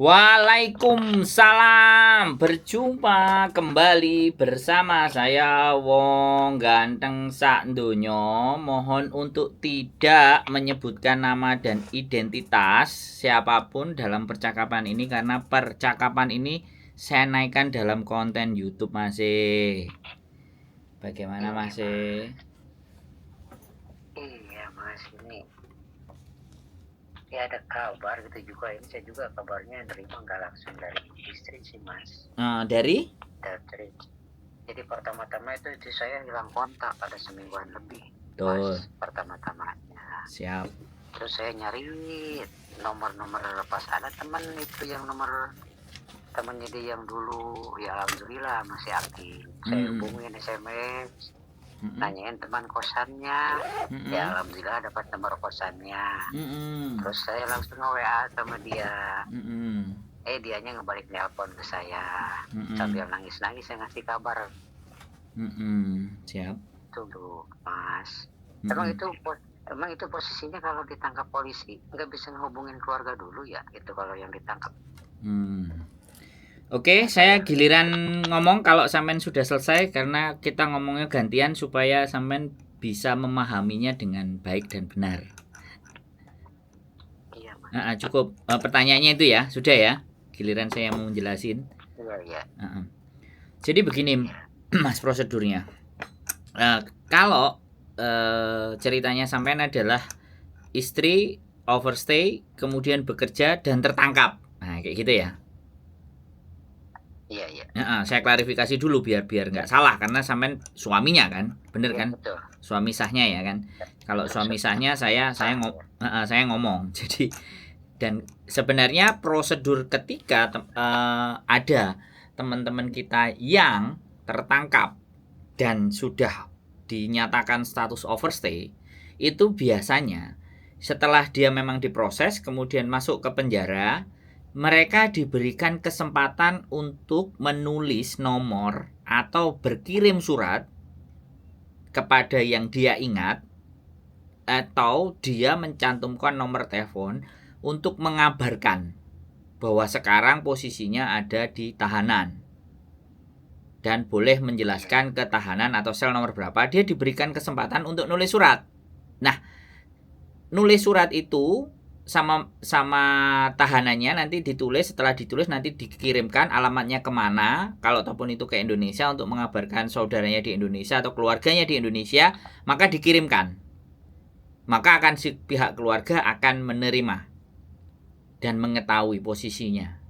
Waalaikumsalam. Berjumpa kembali bersama saya Wong Ganteng sak donya. Mohon untuk tidak menyebutkan nama dan identitas siapapun dalam percakapan ini karena percakapan ini saya naikkan dalam konten YouTube masih. Bagaimana masih? Iya Mas, ini ya ada kabar gitu juga. Ini saya juga kabarnya nerima nggak langsung dari istri sih Mas. Dari? Jadi pertama-tama itu saya hilang kontak pada semingguan lebih. Tuh. Mas, pertama-tamanya. Siap. Terus saya nyari nomor-nomor, pas ada teman itu yang nomor temannya dia yang dulu, ya alhamdulillah masih aktif. Saya hubungin SMS, nanyain teman kosannya, ya alhamdulillah dapat nomor kosannya. Terus saya langsung nge-WA sama dia. Dianya ngebalik nelpon ke saya sambil nangis-nangis saya ngasih kabar. Siap. Tuh Mas, emang itu posisinya kalau ditangkap polisi nggak bisa ngehubungin keluarga dulu ya, itu kalau yang ditangkap. Oke, saya giliran ngomong kalau sampean sudah selesai karena kita ngomongnya gantian supaya sampean bisa memahaminya dengan baik dan benar. Iya, Mas. Cukup pertanyaannya itu ya, sudah ya. Giliran saya mau menjelasin. Iya. Jadi begini, Mas, prosedurnya. Kalau ceritanya sampean adalah istri overstay, kemudian bekerja dan tertangkap. Nah, kayak gitu ya. Iya. Saya klarifikasi dulu biar nggak salah karena sampean suaminya kan, bener kan? Betul. Suami sahnya ya kan. Kalau suami sahnya saya ngomong. Jadi dan sebenarnya prosedur ketika ada teman-teman kita yang tertangkap dan sudah dinyatakan status overstay, itu biasanya setelah dia memang diproses kemudian masuk ke penjara, mereka diberikan kesempatan untuk menulis nomor atau berkirim surat kepada yang dia ingat atau dia mencantumkan nomor telepon untuk mengabarkan bahwa sekarang posisinya ada di tahanan dan boleh menjelaskan ke tahanan atau sel nomor berapa. Dia diberikan kesempatan untuk nulis surat. Nah, nulis surat itu sama tahanannya nanti ditulis, setelah ditulis nanti dikirimkan alamatnya kemana, kalau ataupun itu ke Indonesia untuk mengabarkan saudaranya di Indonesia atau keluarganya di Indonesia, maka dikirimkan. Maka akan si pihak keluarga akan menerima dan mengetahui posisinya.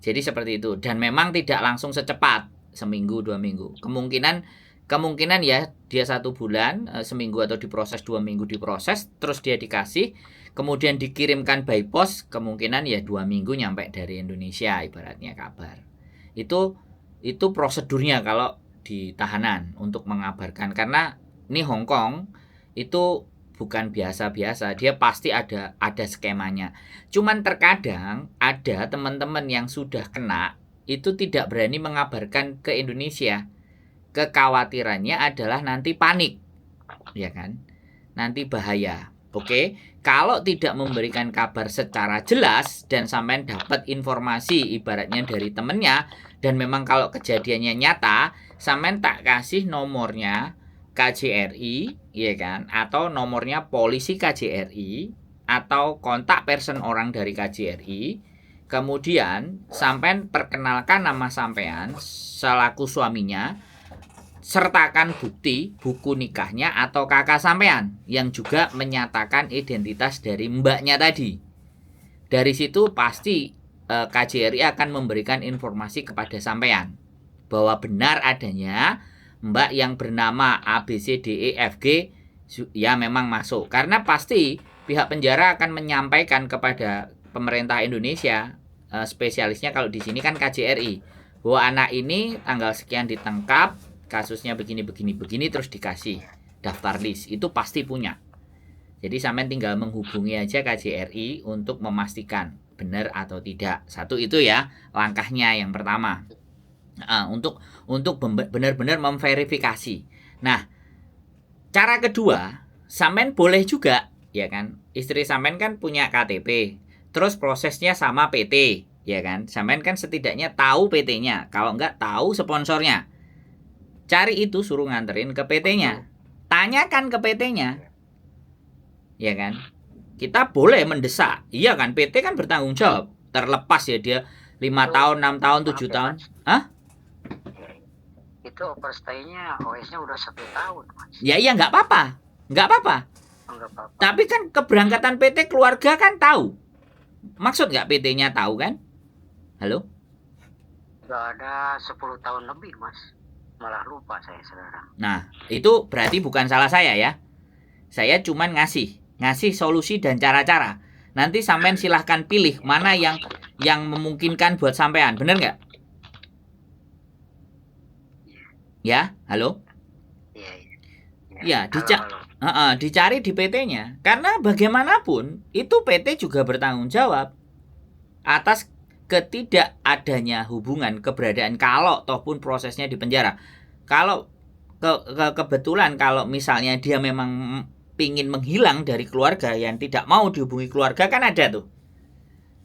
Jadi seperti itu, dan memang tidak langsung secepat, seminggu 2 minggu. Kemungkinan ya dia 1 bulan, seminggu atau diproses 2 minggu diproses, terus dia dikasih, kemudian dikirimkan by post, kemungkinan ya 2 minggu nyampe dari Indonesia ibaratnya kabar. Itu prosedurnya kalau di tahanan untuk mengabarkan, karena ini Hong Kong itu bukan biasa-biasa, dia pasti ada skemanya. Cuman terkadang ada teman-teman yang sudah kena itu tidak berani mengabarkan ke Indonesia. Kekhawatirannya adalah nanti panik, ya kan? Nanti bahaya. Oke, kalau tidak memberikan kabar secara jelas dan sampean dapat informasi ibaratnya dari temennya dan memang kalau kejadiannya nyata, sampean tak kasih nomornya KJRI, ya kan? Atau nomornya polisi KJRI atau kontak person orang dari KJRI. Kemudian sampean perkenalkan nama sampean selaku suaminya, sertakan bukti buku nikahnya atau kakak sampean yang juga menyatakan identitas dari mbaknya tadi. Dari situ pasti KJRI akan memberikan informasi kepada sampean bahwa benar adanya mbak yang bernama ABCDEFG ya memang masuk. Karena pasti pihak penjara akan menyampaikan kepada pemerintah Indonesia, spesialisnya kalau di sini kan KJRI, bahwa anak ini tanggal sekian ditangkap, kasusnya begini terus dikasih daftar list. Itu pasti punya. Jadi sampean tinggal menghubungi aja KJRI untuk memastikan benar atau tidak. Satu itu ya langkahnya yang pertama. Untuk benar-benar memverifikasi. Nah, cara kedua, sampean boleh juga, ya kan? Istri sampean kan punya KTP. Terus prosesnya sama PT. Ya kan? Sampean kan setidaknya tahu PT-nya. Kalau enggak tahu sponsornya. Cari itu, suruh nganterin ke PT-nya. Tanyakan ke PT-nya. Ya kan? Kita boleh mendesak. Iya kan? PT kan bertanggung jawab. Terlepas ya dia 5 tahun, 6 tahun, 7 tahun. Hah? Itu overstay-nya OS-nya udah 1 tahun, Mas. Ya iya nggak apa-apa. Nggak apa-apa. Enggak apa-apa. Tapi kan keberangkatan PT keluarga kan tahu. Maksud nggak PT-nya tahu kan? Halo? Udah ada 10 tahun lebih, Mas. Malah lupa saya sekarang. Nah, itu berarti bukan salah saya ya. Saya cuman ngasih solusi dan cara-cara. Nanti sampean silahkan pilih mana yang memungkinkan buat sampean. Bener nggak? Ya, halo? Iya. Ya, dicari di PT-nya. Karena bagaimanapun, itu PT juga bertanggung jawab atas ketidakadanya hubungan keberadaan kalau tohpun prosesnya di penjara. Kalau kebetulan kalau misalnya dia memang pingin menghilang dari keluarga yang tidak mau dihubungi keluarga kan ada tuh.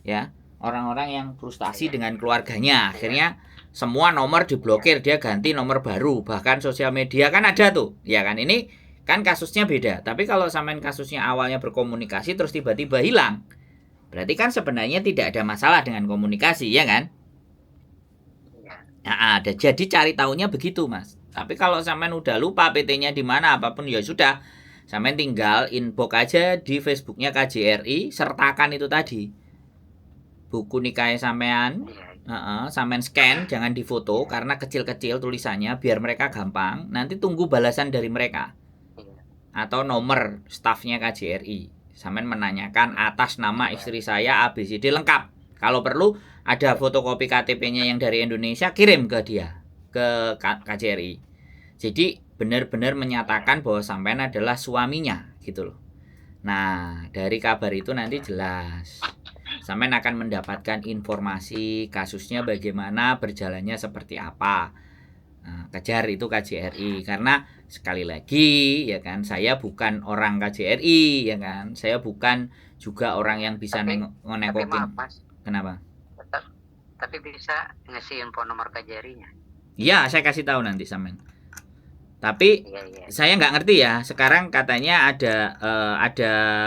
Ya, orang-orang yang frustasi dengan keluarganya, akhirnya semua nomor diblokir, dia ganti nomor baru, bahkan sosial media kan ada tuh. Ya kan, ini kan kasusnya beda. Tapi kalau sampean kasusnya awalnya berkomunikasi terus tiba-tiba hilang, berarti kan sebenarnya tidak ada masalah dengan komunikasi, ya kan? Nah, ada. Jadi cari tahunya begitu, Mas. Tapi kalau sampean udah lupa PT-nya di mana apapun ya sudah, sampean tinggal inbox aja di Facebooknya KJRI, sertakan itu tadi. Buku nikahnya sampean, sampean scan, jangan difoto karena kecil-kecil tulisannya biar mereka gampang. Nanti tunggu balasan dari mereka. Atau nomor stafnya KJRI. Sampean menanyakan atas nama istri saya ABCD lengkap. Kalau perlu ada fotokopi KTP-nya yang dari Indonesia, kirim ke dia, ke KJRI. Jadi benar-benar menyatakan bahwa sampean adalah suaminya gitu loh. Nah, dari kabar itu nanti jelas. Sampean akan mendapatkan informasi kasusnya bagaimana, berjalannya seperti apa. Nah, kejar itu KJRI karena sekali lagi ya kan, saya bukan orang KJRI ya kan, saya bukan juga orang yang bisa nengokin. Kenapa? Tapi bisa ngasih info nomor KJRI-nya. Iya, saya kasih tahu nanti sampean. Tapi saya nggak ngerti ya. Sekarang katanya ada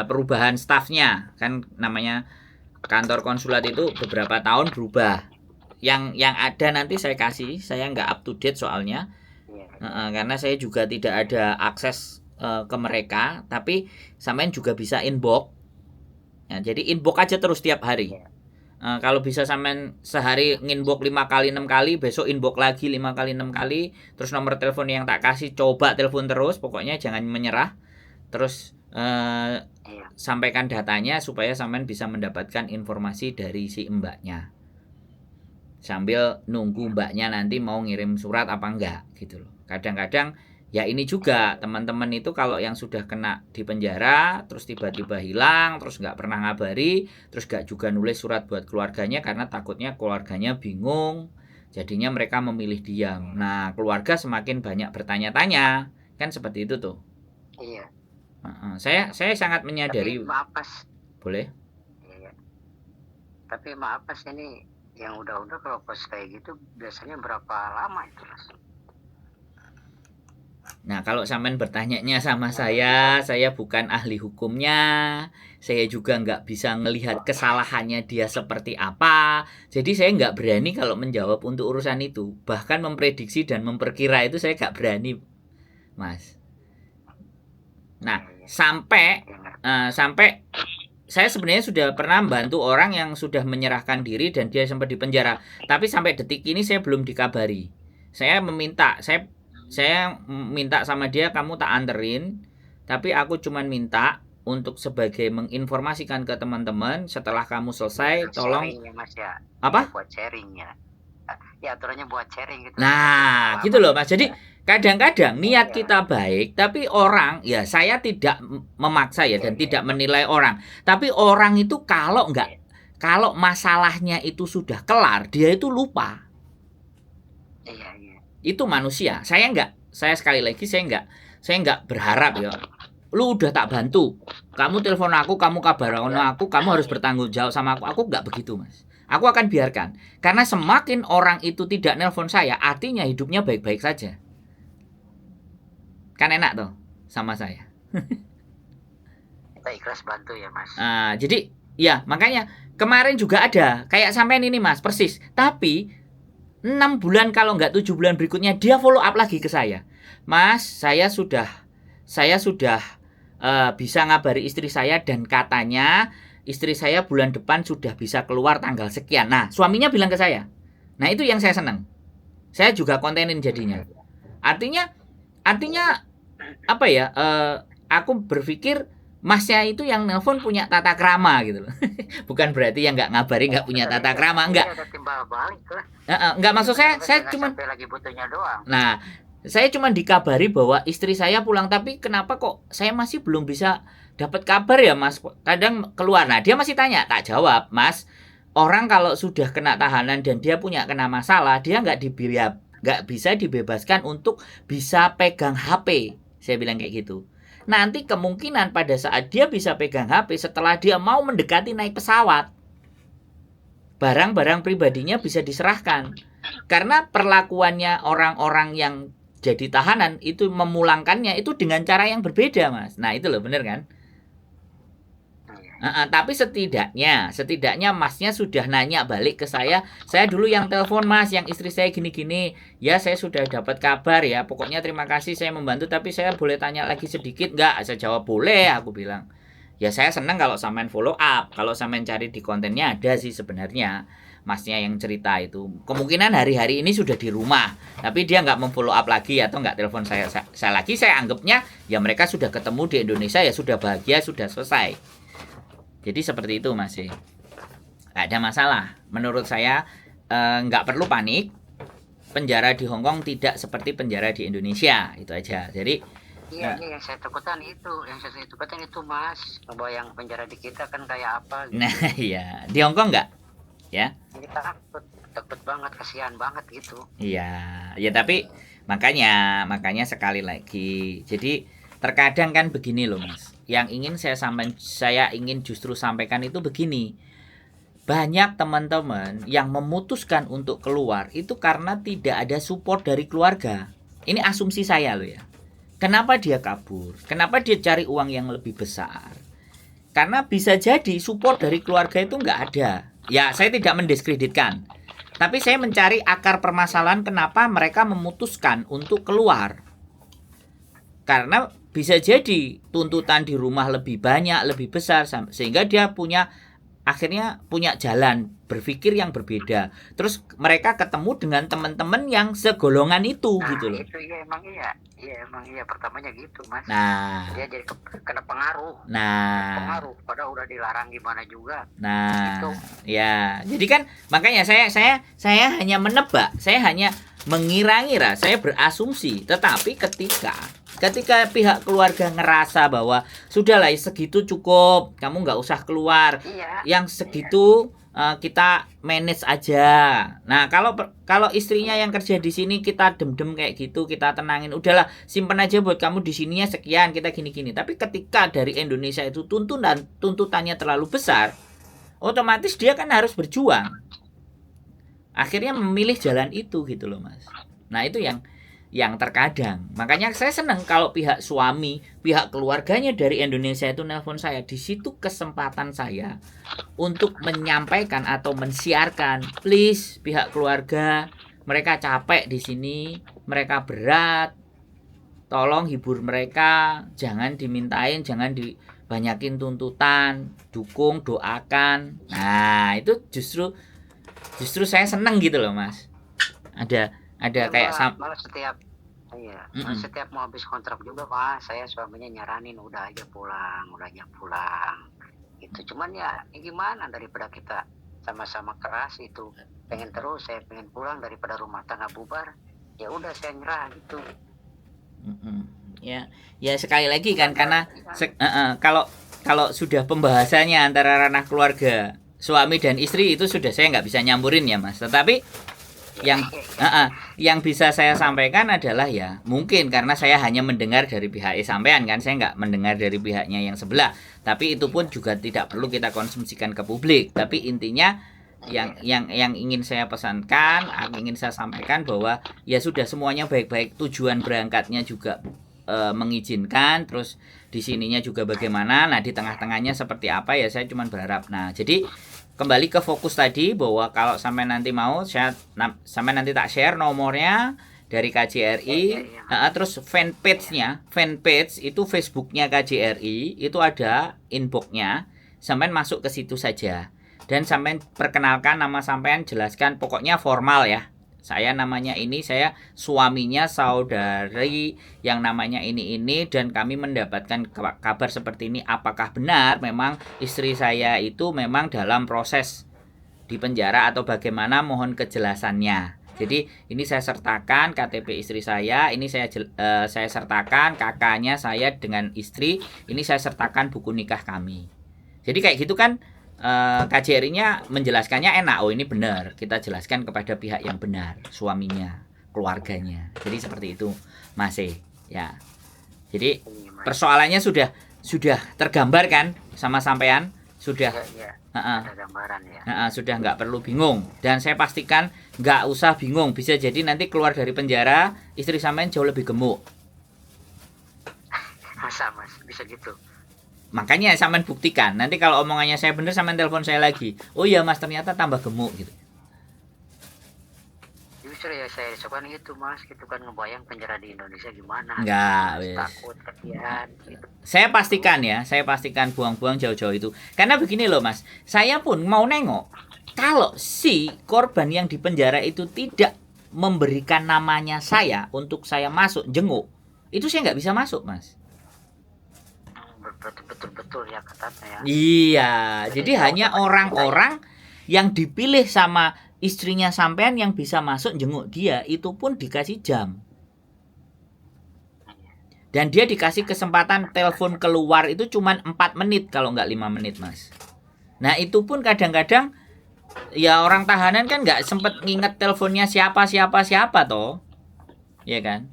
perubahan stafnya kan, namanya kantor konsulat itu beberapa tahun berubah. Yang ada nanti saya kasih, saya nggak up to date soalnya, karena saya juga tidak ada akses ke mereka. Tapi sampean juga bisa inbox, ya, jadi inbox aja terus tiap hari. Kalau bisa sampean sehari nginbox 5 kali 6 kali, besok inbox lagi 5 kali 6 kali, terus nomor telepon yang tak kasih coba telepon terus, pokoknya jangan menyerah. Terus sampaikan datanya supaya sampean bisa mendapatkan informasi dari si mbaknya. Sambil nunggu mbaknya nanti mau ngirim surat apa enggak gitu loh. Kadang-kadang ya ini juga teman-teman itu kalau yang sudah kena di penjara terus tiba-tiba hilang, terus nggak pernah ngabari, terus nggak juga nulis surat buat keluarganya karena takutnya keluarganya bingung, jadinya mereka memilih diam. Nah, keluarga semakin banyak bertanya-tanya, kan seperti itu tuh. Iya. Saya sangat menyadari. Tapi maaf Mas. Boleh? Iya. Tapi maaf Mas, ini yang udah kalau pas kayak gitu biasanya berapa lama itu Mas? Nah, kalau sampean bertanyanya sama saya bukan ahli hukumnya, saya juga nggak bisa ngelihat kesalahannya dia seperti apa, jadi saya nggak berani kalau menjawab untuk urusan itu. Bahkan memprediksi dan memperkira itu saya nggak berani, Mas. Nah, sampai saya sebenarnya sudah pernah membantu orang yang sudah menyerahkan diri dan dia sempat di penjara. Tapi sampai detik ini saya belum dikabari. Saya minta sama dia, kamu tak anterin. Tapi aku cuman minta untuk sebagai menginformasikan ke teman-teman, setelah kamu selesai tolong ya, Mas, ya. Apa? Buat sharing ya. Ya aturannya buat sharing gitu. Nah, gitu loh Mas. Jadi kadang-kadang niat kita baik, tapi orang, ya saya tidak memaksa ya dan tidak menilai orang. Tapi orang itu kalau masalahnya itu sudah kelar, dia itu lupa. Iya. Itu manusia. Saya sekali lagi saya nggak berharap ya. Lu udah tak bantu, kamu telepon aku, kamu kabarin aku, kamu harus bertanggung jawab sama aku. Aku nggak begitu, Mas. Aku akan biarkan. Karena semakin orang itu tidak nelpon saya, artinya hidupnya baik-baik saja. Kan enak tuh sama saya. Kita ikhlas bantu ya Mas. Jadi ya makanya kemarin juga ada kayak sampean ini Mas, persis. Tapi 6 bulan kalau nggak 7 bulan berikutnya dia follow up lagi ke saya. Mas, saya sudah bisa ngabari istri saya dan katanya istri saya bulan depan sudah bisa keluar tanggal sekian. Nah, suaminya bilang ke saya. Nah, itu yang saya senang. Saya juga kontenin jadinya. Artinya apa ya? Aku berpikir Masnya itu yang nelpon punya tata krama gitu loh. Bukan berarti yang nggak ngabari nggak punya tata krama, enggak. Ada timbal balik lah. Enggak, maksud saya cuma lagi butuhnya doang. Nah, saya cuma dikabari bahwa istri saya pulang, tapi kenapa kok saya masih belum bisa dapat kabar ya Mas? Kadang keluar. Nah, dia masih tanya, tak jawab, Mas. Orang kalau sudah kena tahanan dan dia punya kena masalah, dia nggak bisa dibebaskan untuk bisa pegang HP. Saya bilang kayak gitu. Nanti kemungkinan pada saat dia bisa pegang HP setelah dia mau mendekati naik pesawat, barang-barang pribadinya bisa diserahkan. Karena perlakuannya orang-orang yang jadi tahanan itu memulangkannya itu dengan cara yang berbeda Mas. Nah itu loh bener kan? Tapi setidaknya Masnya sudah nanya balik ke saya dulu yang telepon Mas, yang istri saya gini-gini. Ya saya sudah dapat kabar ya, pokoknya terima kasih saya membantu, tapi saya boleh tanya lagi sedikit nggak? Saya jawab boleh, aku bilang. Ya saya senang kalau sampean follow up, kalau sampean cari di kontennya ada sih sebenarnya. Masnya yang cerita itu kemungkinan hari-hari ini sudah di rumah, tapi dia nggak memfollow up lagi atau nggak telepon saya lagi. Saya anggapnya ya mereka sudah ketemu di Indonesia, ya sudah bahagia, sudah selesai. Jadi seperti itu Mas. Nggak ada masalah. Menurut saya nggak perlu panik. Penjara di Hong Kong tidak seperti penjara di Indonesia, itu aja. Jadi Iya, yang saya takutkan itu Mas. Bayang penjara di kita kan kayak apa gitu. Nah iya, di Hong Kong nggak? Ya. Kita takut banget, kasihan banget gitu. Iya, ya tapi makanya sekali lagi. Jadi terkadang kan begini loh Mas. Yang ingin saya ingin justru sampaikan itu begini. Banyak teman-teman yang memutuskan untuk keluar itu karena tidak ada support dari keluarga. Ini asumsi saya loh ya. Kenapa dia kabur? Kenapa dia cari uang yang lebih besar? Karena bisa jadi support dari keluarga itu nggak ada. Ya, saya tidak mendiskreditkan. Tapi saya mencari akar permasalahan kenapa mereka memutuskan untuk keluar. Karena bisa jadi tuntutan di rumah lebih banyak, lebih besar, sehingga dia akhirnya punya jalan berpikir yang berbeda. Terus mereka ketemu dengan teman-teman yang segolongan itu gitu loh. Itu emang iya pertamanya gitu Mas. Nah, dia jadi kena pengaruh. Pengaruh padahal udah dilarang gimana juga. Nah, gitu. Ya, jadi kan makanya saya hanya menebak, saya hanya mengira-ngira, saya berasumsi. Tetapi ketika pihak keluarga ngerasa bahwa sudahlah segitu cukup, kamu nggak usah keluar, yang segitu kita manage aja. Nah kalau istrinya yang kerja di sini kita dem kayak gitu, kita tenangin, udahlah simpen aja buat kamu di sininya sekian, kita gini-gini. Tapi ketika dari Indonesia itu tuntutannya terlalu besar, otomatis dia kan harus berjuang. Akhirnya memilih jalan itu gitu loh Mas. Nah itu yang terkadang. Makanya saya senang kalau pihak suami, pihak keluarganya dari Indonesia itu nelpon saya. Di situ kesempatan saya untuk menyampaikan atau mensiarkan, please pihak keluarga, mereka capek di sini, mereka berat, tolong hibur mereka, jangan dimintain, jangan dibanyakin tuntutan, dukung, doakan. Nah itu justru saya senang gitu loh Mas. Ada kayak malah setiap mau habis kontrak juga Mas, saya suaminya nyaranin udah aja pulang gitu. Cuman ya gimana, daripada kita sama-sama keras itu pengen terus, saya pengen pulang daripada rumah tangga bubar, ya udah saya nyerah gitu. Ya sekali lagi kan karena kalau sudah pembahasannya antara ranah keluarga suami dan istri itu sudah saya nggak bisa nyampurin ya Mas. Tetapi yang bisa saya sampaikan adalah ya mungkin karena saya hanya mendengar dari pihak sampean kan, saya nggak mendengar dari pihaknya yang sebelah. Tapi itu pun juga tidak perlu kita konsumsikan ke publik. Tapi intinya yang ingin saya pesankan, ingin saya sampaikan bahwa ya sudah semuanya baik-baik, tujuan berangkatnya juga mengizinkan, terus di sininya juga bagaimana. Nah, di tengah-tengahnya seperti apa ya saya cuma berharap. Nah, jadi kembali ke fokus tadi bahwa kalau sampai nanti mau sampai nanti tak share nomornya dari KJRI, terus fanpage itu Facebooknya KJRI itu ada inboxnya, sampai masuk ke situ saja. Dan sampai perkenalkan nama sampean, jelaskan pokoknya formal ya. Saya namanya ini, saya suaminya saudari yang namanya ini dan kami mendapatkan kabar seperti ini. Apakah benar memang istri saya itu memang dalam proses di penjara atau bagaimana, mohon kejelasannya. Jadi ini saya sertakan KTP istri saya, ini saya sertakan kakaknya saya dengan istri, ini saya sertakan buku nikah kami. Jadi kayak gitu kan. KJRI-nya menjelaskannya enak. Oh, ini benar. Kita jelaskan kepada pihak yang benar, suaminya, keluarganya. Jadi seperti itu, Mas ya. Jadi persoalannya sudah tergambar kan sama sampean? Sudah. Ada gambaran ya. Sudah nggak perlu bingung. Dan saya pastikan nggak usah bingung. Bisa jadi nanti keluar dari penjara, istri sampean jauh lebih gemuk. Masa Mas, bisa gitu? Makanya sampean buktikan. Nanti kalau omongannya saya benar, sampean telepon saya lagi. Oh iya Mas, ternyata tambah gemuk gitu. Justru ya saya suka gitu Mas, gitu kan ngebayang penjara di Indonesia gimana. Enggak, takut ketian gitu. Saya pastikan buang-buang jauh-jauh itu. Karena begini loh Mas, saya pun mau nengok kalau si korban yang di penjara itu tidak memberikan namanya saya untuk saya masuk jenguk, itu saya nggak bisa masuk Mas. Betul ya katanya ya. Iya, jadi hanya orang-orang yang dipilih sama istrinya sampean yang bisa masuk jenguk dia, itu pun dikasih jam. Dan dia dikasih kesempatan telepon keluar itu cuma 4 menit kalau nggak 5 menit Mas. Nah itu pun kadang-kadang ya orang tahanan kan nggak sempet nginget teleponnya siapa toh, ya kan?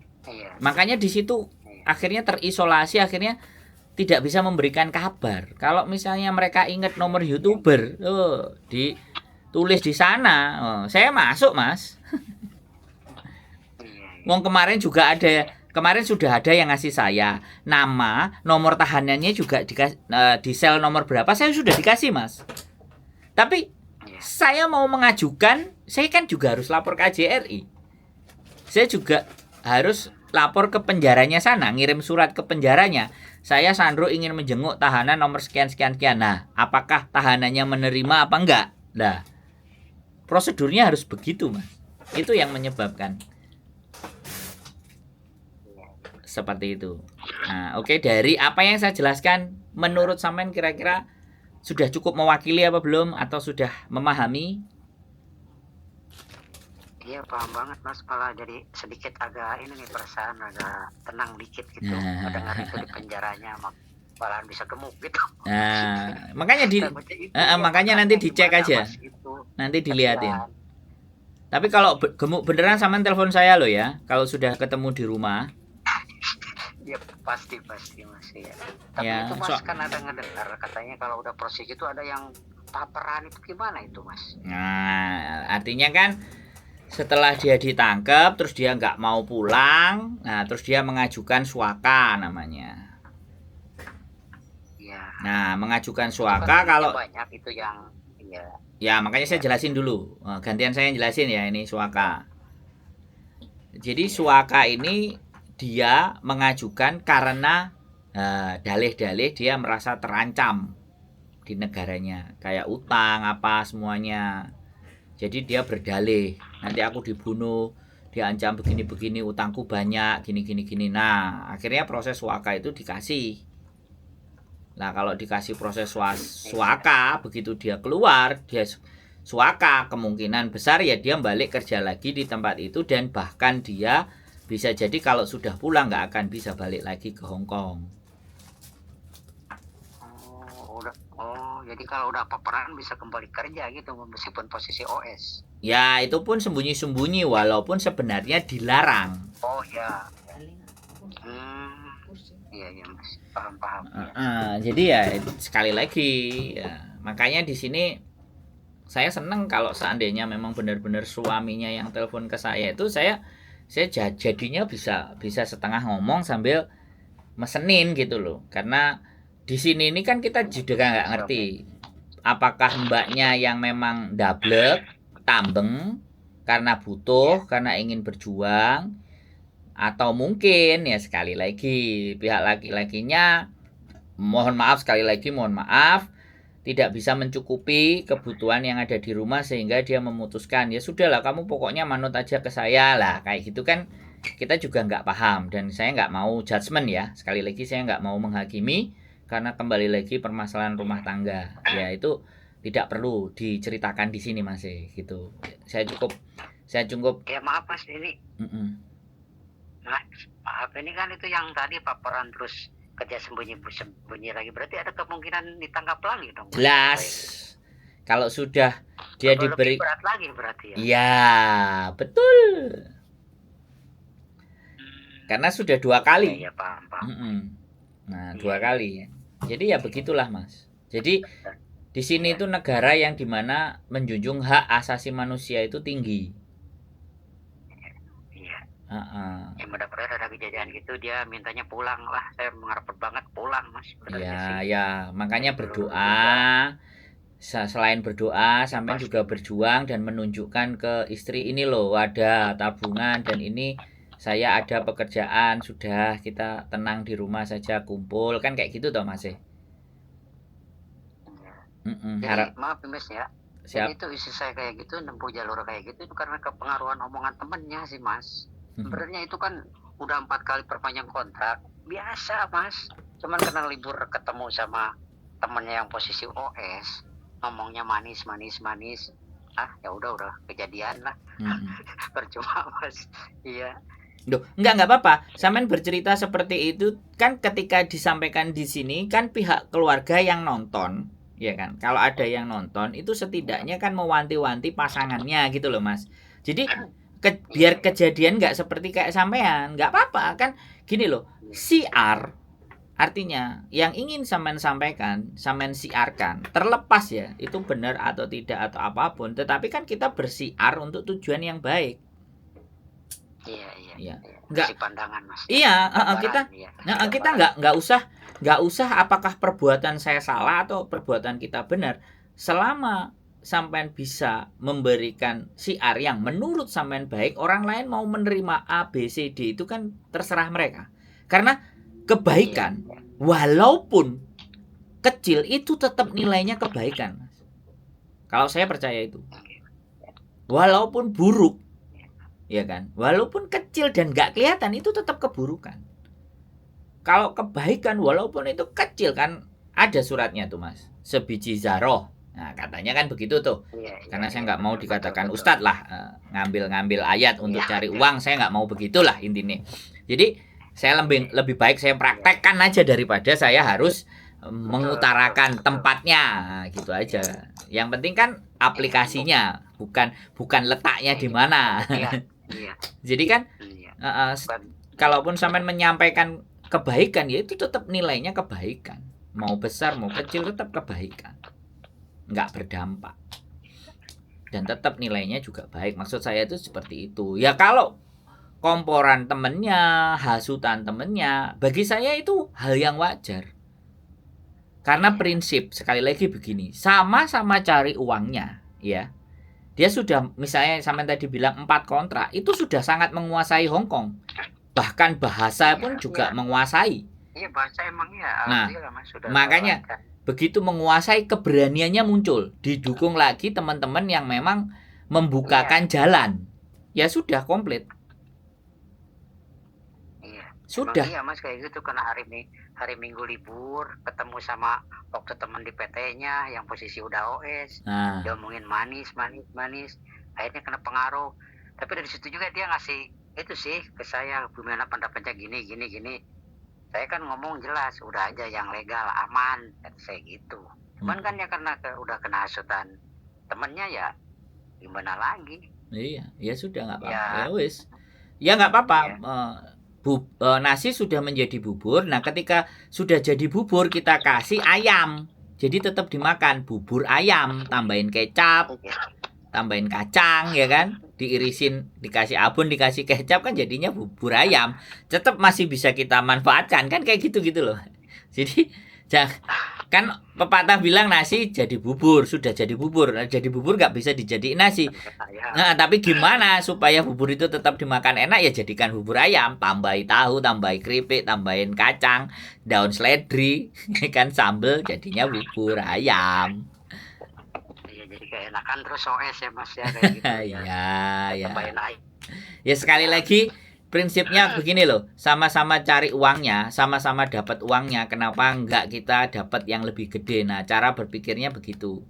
Makanya di situ akhirnya terisolasi, akhirnya tidak bisa memberikan kabar. Kalau misalnya mereka ingat nomor YouTuber, ditulis di sana, saya masuk Mas. Wong kemarin sudah ada yang ngasih saya nama, nomor tahanannya juga di sel nomor berapa saya sudah dikasih Mas. Tapi saya mau mengajukan, saya kan juga harus lapor ke KJRI. Saya juga harus lapor ke penjaranya sana, ngirim surat ke penjaranya. Saya Sandro ingin menjenguk tahanan nomor sekian. Nah, apakah tahanannya menerima apa enggak? Nah, prosedurnya harus begitu, Mas. Itu yang menyebabkan seperti itu. Nah, oke, dari apa yang saya jelaskan, menurut sampean kira-kira sudah cukup mewakili apa belum? Atau sudah memahami? Iya paham banget Mas, malah jadi sedikit agak ini nih perasaan agak tenang dikit gitu. Mendengar itu di penjaranya malahan bisa gemuk gitu. Nah, makanya nanti dicek aja. Nanti dilihatin. Tapi kalau gemuk beneran sampean telepon saya loh ya, kalau sudah ketemu di rumah. Ya pasti Mas ya. Tapi ya, itu Mas kan ada ngedengar katanya kalau udah proses itu ada yang paparan itu gimana itu Mas? Nah, artinya kan setelah dia ditangkap, terus dia nggak mau pulang, nah terus dia mengajukan suaka namanya. Ya. Nah, mengajukan suaka kalau banyak itu yang ya makanya saya jelasin dulu. Gantian saya jelasin ya ini suaka. Jadi suaka ini dia mengajukan karena dalih-dalih dia merasa terancam di negaranya, kayak utang apa semuanya. Jadi dia berdalih, nanti aku dibunuh, diancam begini-begini, utangku banyak, gini. Nah, akhirnya proses suaka itu dikasih. Nah, kalau dikasih proses suaka, begitu dia keluar, dia suaka, kemungkinan besar ya dia balik kerja lagi di tempat itu, dan bahkan dia bisa jadi kalau sudah pulang nggak akan bisa balik lagi ke Hong Kong. Jadi kalau udah paparan bisa kembali kerja gitu meskipun posisi OS. Ya, itu pun sembunyi-sembunyi walaupun sebenarnya dilarang. Oh ya. Iya Mas, paham. Jadi ya sekali lagi ya, makanya di sini saya seneng kalau seandainya memang benar-benar suaminya yang telepon ke saya itu saya jadinya bisa setengah ngomong sambil mesenin gitu loh. Karena di sini ini kan kita juga nggak ngerti apakah mbaknya yang memang dablek, tambeng karena butuh, karena ingin berjuang, atau mungkin ya sekali lagi pihak laki-lakinya mohon maaf tidak bisa mencukupi kebutuhan yang ada di rumah sehingga dia memutuskan ya sudahlah kamu pokoknya manut aja ke saya lah, kayak gitu kan kita juga nggak paham dan saya nggak mau judgement ya, sekali lagi saya nggak mau menghakimi karena kembali lagi permasalahan rumah tangga ya itu tidak perlu diceritakan di sini Mas gitu. Saya cukup Ya maaf Mas, ini maaf ini kan itu yang tadi paparan terus kerja sembunyi lagi, berarti ada kemungkinan ditangkap lagi dong. Jelas. Kalau sudah dia atau diberi lebih berat lagi berarti ya. Iya, betul. Karena sudah 2 kali. Ya, paham. Nah, 2 kali. Jadi ya begitulah, Mas. Jadi di sini itu negara yang dimana menjunjung hak asasi manusia itu tinggi. Yang mudah-mudahan ada kejadian gitu dia mintanya pulang lah, saya mengharap banget pulang Mas. Ya makanya berdoa. Selain berdoa sampai juga berjuang dan menunjukkan ke istri ini loh ada tabungan dan ini saya ada pekerjaan, sudah kita tenang di rumah saja kumpul kan kayak gitu toh Mas. Jadi maaf Mas ya. Jadi itu istri saya kayak gitu nempuh jalur kayak gitu itu karena kepengaruhan omongan temennya sih Mas. Sebenarnya itu kan udah 4 kali perpanjang kontrak, biasa Mas. Cuman karena libur ketemu sama temennya yang posisi OS, ngomongnya manis. Ya udah kejadian lah. Percuma Mas. Iya. Duh, enggak apa-apa. Sampean bercerita seperti itu kan ketika disampaikan di sini kan pihak keluarga yang nonton, ya kan. Kalau ada yang nonton itu setidaknya kan mewanti-wanti pasangannya gitu loh Mas. Jadi biar kejadian nggak seperti kayak sampean, nggak apa-apa kan gini loh, siar artinya yang ingin sampean sampaikan, sampean siarkan, terlepas ya itu benar atau tidak atau apapun, tetapi kan kita bersiar untuk tujuan yang baik. Iya. Nggak pandangan Mas. Iya, kita nggak usah apakah perbuatan saya salah atau perbuatan kita benar, selama sampean bisa memberikan siar yang menurut sampean baik, orang lain mau menerima A, B, C, D itu kan terserah mereka. Karena kebaikan walaupun kecil itu tetap nilainya kebaikan. Kalau saya percaya itu. Walaupun buruk, ya kan? Walaupun kecil dan nggak kelihatan itu tetap keburukan. Kalau kebaikan walaupun itu kecil kan ada suratnya tuh Mas. Sebiji zaroh. Nah katanya kan begitu tuh. Karena saya nggak mau dikatakan ustadz lah ngambil ayat untuk cari uang, saya nggak mau begitulah intinya. Jadi saya lebih baik saya praktekkan aja daripada saya harus mengutarakan tempatnya, gitu aja. Yang penting kan aplikasinya, bukan letaknya di mana. Jadi kan kalaupun sampean menyampaikan kebaikan ya itu tetap nilainya kebaikan. Mau besar mau kecil tetap kebaikan. Nggak berdampak dan tetap nilainya juga baik. Maksud saya itu seperti itu ya. Kalau komporan temennya, hasutan temennya, bagi saya itu hal yang wajar karena prinsip sekali lagi begini, sama-sama cari uangnya ya. Dia sudah misalnya sampai tadi bilang 4 kontrak itu sudah sangat menguasai Hongkong, bahkan bahasa pun juga menguasai. Iya bahasa emang ya. Nah makanya begitu menguasai keberaniannya muncul, didukung lagi teman-teman yang memang membukakan jalan. Ya sudah komplit. Sudah. Iya Mas kayak gitu karena hari Minggu libur ketemu sama waktu teman di PT-nya yang posisi udah OS. Dia ngomongin manis. Akhirnya kena pengaruh. Tapi dari situ juga dia ngasih itu sih ke saya, gimana pendapatnya gini. Saya kan ngomong jelas, udah aja yang legal, aman, saya gitu. Cuman kan ya karena udah kena hasutan temennya ya gimana lagi. Iya, ya sudah nggak apa-apa. Ya wis. Ya nggak apa-apa. Nasi sudah menjadi bubur. Nah ketika sudah jadi bubur kita kasih ayam. Jadi tetap dimakan bubur ayam, tambahin kecap, tambahin kacang ya kan, diirisin, dikasih abon, dikasih kecap, kan jadinya bubur ayam. Tetap masih bisa kita manfaatkan kan, kayak gitu loh. Jadi kan pepatah bilang nasi jadi bubur, sudah jadi bubur. Nah, jadi bubur nggak bisa dijadiin nasi. Ya, Nah, tapi gimana supaya bubur itu tetap dimakan enak, ya jadikan bubur ayam, tambahi tahu, tambahi keripik, tambahin kacang, daun seledri, kan sambel, jadinya bubur ayam. ya jadi keenakan terus OS ya Mas ya, kayak gitu ya. Ya, ya. Tambahin air. Ya sekali lagi prinsipnya begini loh, sama-sama cari uangnya, sama-sama dapat uangnya, kenapa enggak kita dapat yang lebih gede? Nah, cara berpikirnya begitu.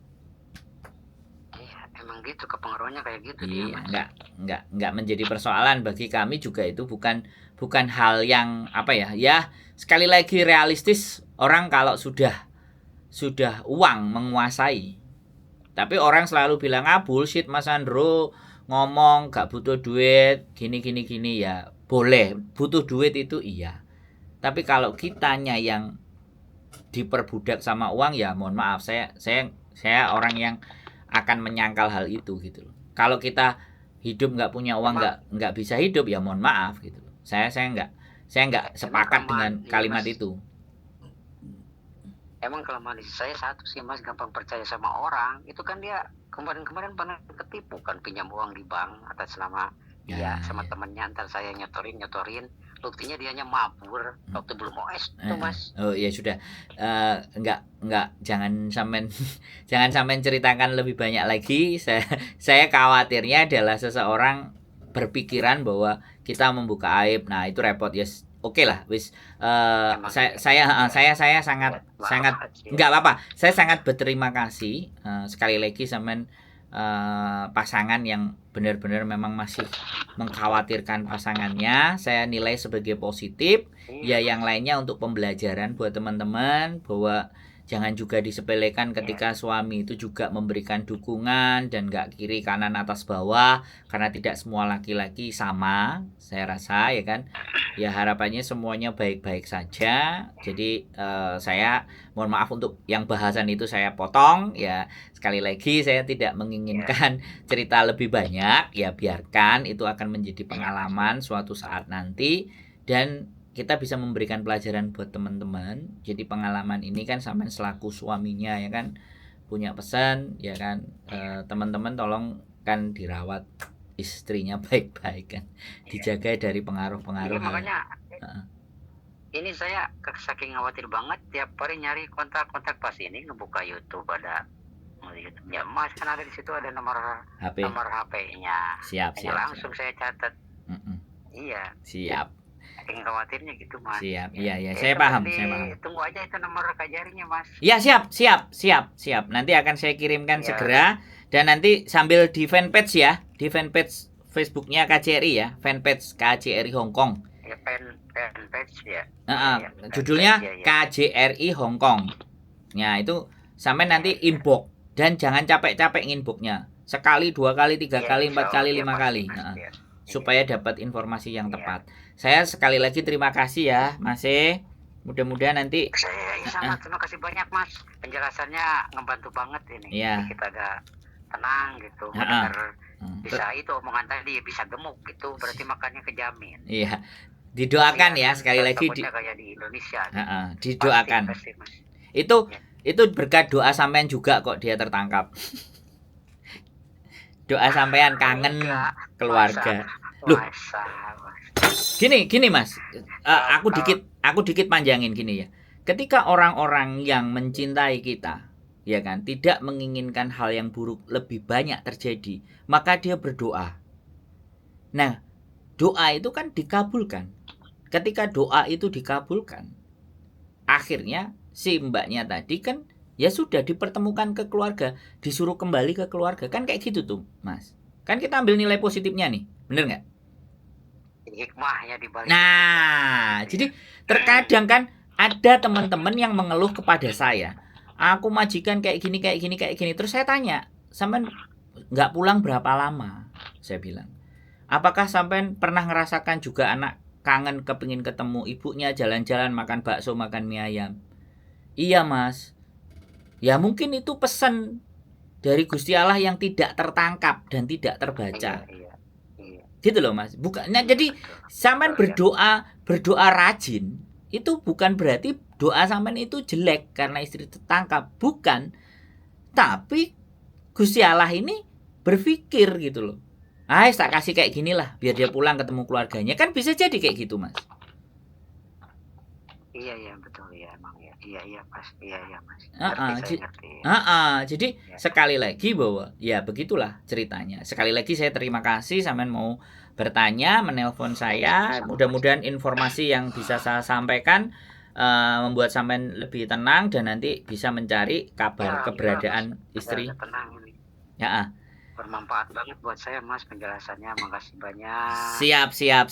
Iya, emang gitu kepengaruhnya kayak gitu dia Iya, Mas. enggak menjadi persoalan bagi kami juga. Itu bukan hal yang apa ya? Ya, sekali lagi realistis, orang kalau sudah uang menguasai. Tapi orang selalu bilang, ah bullshit Mas Andro, ngomong gak butuh duit, gini ya. Boleh, butuh duit itu iya. Tapi kalau kitanya yang diperbudak sama uang, ya mohon maaf, saya orang yang akan menyangkal hal itu gitu loh. Kalau kita hidup nggak punya uang, nggak bisa hidup, ya mohon maaf gitu loh. Saya nggak sepakat dengan kalimat itu. Emang kelemahan saya satu sih Mas, gampang percaya sama orang. Itu kan dia kemarin pernah ketipu kan, pinjam uang di bank atas nama dia sama temennya, antar saya nyotorin, buktinya dianya mabur waktu belum OS tuh Mas. Oh ya sudah, nggak jangan sampai ceritakan lebih banyak lagi. Saya khawatirnya adalah seseorang berpikiran bahwa kita membuka aib. Nah itu repot ya. Oke lah, wis. Saya sangat nggak apa-apa. Saya sangat berterima kasih sekali lagi sama pasangan yang benar-benar memang masih mengkhawatirkan pasangannya. Saya nilai sebagai positif. Ya yang lainnya untuk pembelajaran buat teman-teman, bahwa jangan juga disepelekan ketika suami itu juga memberikan dukungan dan gak kiri kanan atas bawah, karena tidak semua laki-laki sama, saya rasa ya kan. Ya harapannya semuanya baik-baik saja. Jadi saya mohon maaf untuk yang bahasan itu saya potong ya. Sekali lagi saya tidak menginginkan cerita lebih banyak, ya biarkan itu akan menjadi pengalaman suatu saat nanti, dan kita bisa memberikan pelajaran buat teman-teman. Jadi pengalaman ini kan sampai selaku suaminya ya kan, punya pesan ya kan, teman-teman tolong kan dirawat istrinya baik-baik kan, dijaga dari pengaruh-pengaruh. Makanya ini saya saking khawatir banget, tiap hari nyari kontak pas ini ngebuka YouTube, ada YouTube-nya Mas, kan ada di situ ada nomor HP-nya. Siap. Langsung saya catat. Iya. Siap. Saking khawatirnya gitu Mas. Siap. Iya. Saya paham. Tunggu aja itu nomor KJRI-nya Mas. Ya siap. Nanti akan saya kirimkan segera, dan nanti sambil di fanpage ya, di fanpage Facebooknya KJRI ya, fanpage KJRI Hongkong. Ya fanpage ya. Judulnya KJRI Hongkong. Ya itu sampai nanti inbox, dan jangan capek-capek inboxnya. Sekali, 2 kali, 3 kali, 4 kali, 5 kali. Supaya dapat informasi yang tepat. Saya sekali lagi terima kasih ya Mas. Mudah-mudahan nanti sama terima kasih banyak Mas. Penjelasannya ngebantu banget ini. Kita agak tenang gitu. Bisa itu omongan tadi bisa gemuk gitu, berarti makannya kejamin. Iya. Didoakan ya sekali lagi kayak di Indonesia. Didoakan. Pasti, itu berkat doa sampean juga kok dia tertangkap. Doa sampean kangen keluarga. Loh. Gini Mas. Aku dikit panjangin gini ya. Ketika orang-orang yang mencintai kita, ya kan, tidak menginginkan hal yang buruk lebih banyak terjadi, maka dia berdoa. Nah, doa itu kan dikabulkan. Ketika doa itu dikabulkan, akhirnya si mbaknya tadi kan ya sudah dipertemukan ke keluarga, disuruh kembali ke keluarga, kan kayak gitu tuh Mas. Kan kita ambil nilai positifnya nih, bener nggak? Hikmahnya di balik. Nah, jadi terkadang kan ada teman-teman yang mengeluh kepada saya, aku majikan kayak gini. Terus saya tanya, sampean nggak pulang berapa lama? Saya bilang, apakah sampean pernah ngerasakan juga anak kangen kepingin ketemu ibunya, jalan-jalan, makan bakso, makan mie ayam? Iya Mas. Ya mungkin itu pesan dari Gusti Allah yang tidak tertangkap dan tidak terbaca. Iya. Gitu loh Mas. Bukan. Nah, jadi Betul. sampean Betul, ya. berdoa rajin itu bukan berarti doa sampean itu jelek karena istri tertangkap, bukan. Tapi Gusti Allah ini berpikir gitu loh. Tak kasih kayak gini lah biar dia pulang ketemu keluarganya. Kan bisa jadi kayak gitu, Mas. Iya betul ya emang ya. Iya Mas. Iya Mas. Heeh, Ngerti saya ngerti. jadi Ya. sekali lagi bahwa ya begitulah ceritanya. Sekali lagi saya terima kasih sampean mau bertanya, menelpon saya. Mudah-mudahan informasi yang bisa saya sampaikan membuat sampean lebih tenang dan nanti bisa mencari kabar keberadaan istri. Tenang ini. Ya, Bermanfaat banget buat saya Mas penjelasannya. Makasih banyak. siap.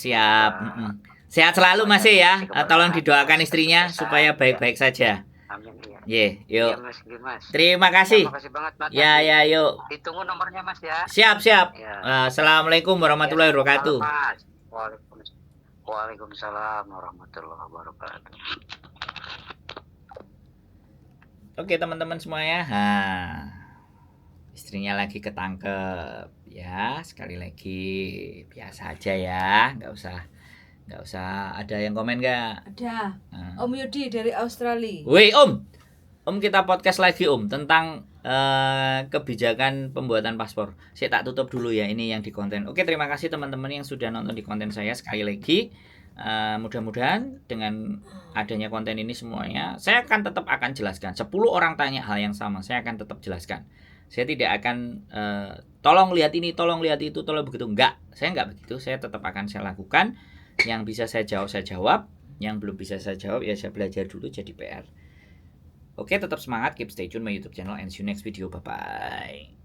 Sehat selalu Mas ya. Tolong didoakan istrinya supaya baik-baik saja. Amin ya. Yuk. Iya Mas. Terima kasih. Terima kasih banget Mas. Ya, yuk. Ditunggu nomornya Mas ya. Siap. Ya. Assalamualaikum warahmatullahi wabarakatuh. Waalaikumsalam warahmatullahi wabarakatuh. Oke teman-teman semuanya. Istrinya lagi ketangkep ya. Sekali lagi biasa aja ya. Nggak usah ada yang komen nggak? Ada. Om Yudi dari Australia. Wih Om kita podcast lagi Om tentang kebijakan pembuatan paspor. Saya tak tutup dulu ya ini yang di konten. Oke terima kasih teman-teman yang sudah nonton di konten saya sekali lagi. Mudah-mudahan dengan adanya konten ini semuanya saya akan jelaskan. 10 orang tanya hal yang sama saya akan tetap jelaskan. Saya tidak akan tolong lihat ini, tolong lihat itu, tolong begitu. Enggak, saya enggak begitu. Saya tetap akan saya lakukan. Yang bisa saya jawab. Yang belum bisa saya jawab ya saya belajar dulu jadi PR. Oke, tetap semangat, keep stay tune my YouTube channel and see you next video. Bye bye.